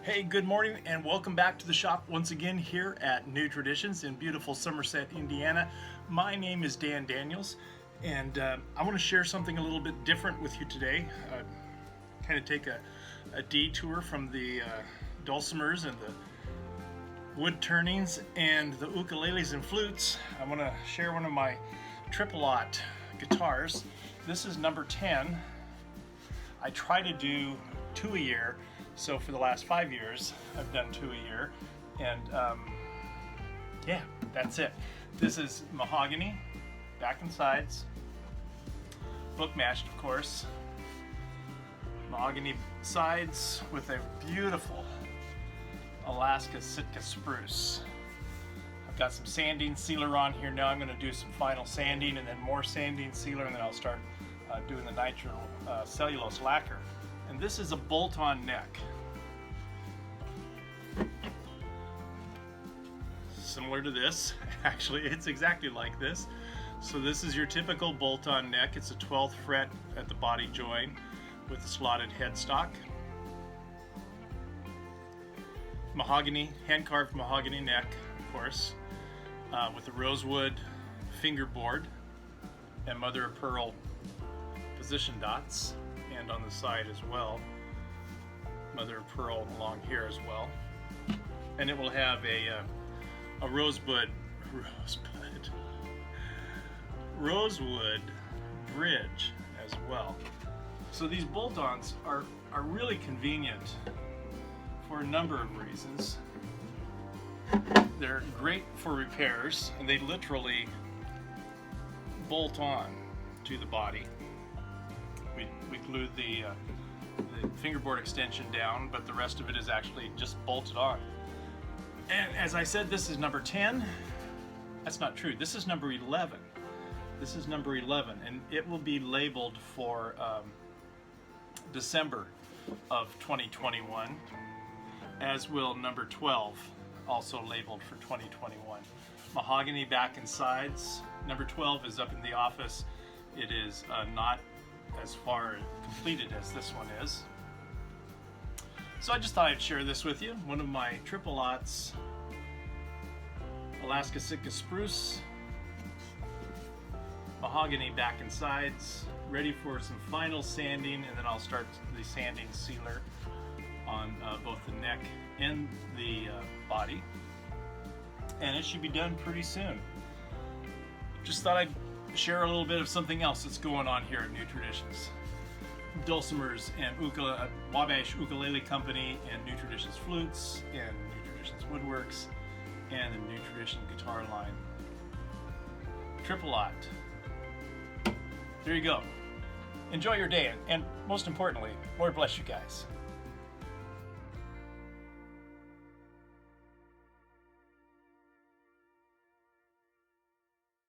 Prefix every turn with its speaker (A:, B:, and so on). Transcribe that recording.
A: Hey, good morning and welcome back to the shop once again here at New Traditions in beautiful Somerset, Indiana. My name is Dan Daniels and I want to share something a little bit different with you today. Kind of take a detour from the dulcimers and the wood turnings and the ukuleles and flutes. I want to share one of my Tripalot guitars. This is number 10. I try to do 2 a year. So for the last 5 years, I've done 2 a year, and yeah, that's it. This is mahogany, back and sides, book matched, of course. Mahogany sides with a beautiful Alaska Sitka spruce. I've got some sanding sealer on here now. I'm going to do some final sanding and then more sanding sealer, and then I'll start doing the nitro cellulose lacquer. And this is a bolt-on neck. Similar to this. Actually, it's exactly like this. So this is your typical bolt-on neck. It's a 12th fret at the body joint with a slotted headstock. Mahogany, hand-carved mahogany neck, of course, with a rosewood fingerboard and mother of pearl position dots. And on the side as well, mother of pearl along here as well, and it will have a rosewood bridge as well. So these bolt-ons are really convenient for a number of reasons. They're great for repairs, and they literally bolt on to the body. We glued the fingerboard extension down, but the rest of it is actually just bolted on. And as I said, this is number 10. That's not true. This is number 11. This is number 11, and it will be labeled for December of 2021, as will number 12, also labeled for 2021. Mahogany back and sides. Number 12 is up in the office. It is not as far completed as this one is. So I just thought I'd share this with you. One of my Tripalots, Alaska Sitka spruce, mahogany back and sides, ready for some final sanding, and then I'll start the sanding sealer on both the neck and the body, and it should be done pretty soon. Just thought I'd share a little bit of something else that's going on here at New Traditions. Dulcimers and Wabash Ukulele Company and New Traditions Flutes and New Traditions Woodworks and the New Tradition Guitar line. Tripalot. There you go. Enjoy your day, and most importantly, Lord bless you guys.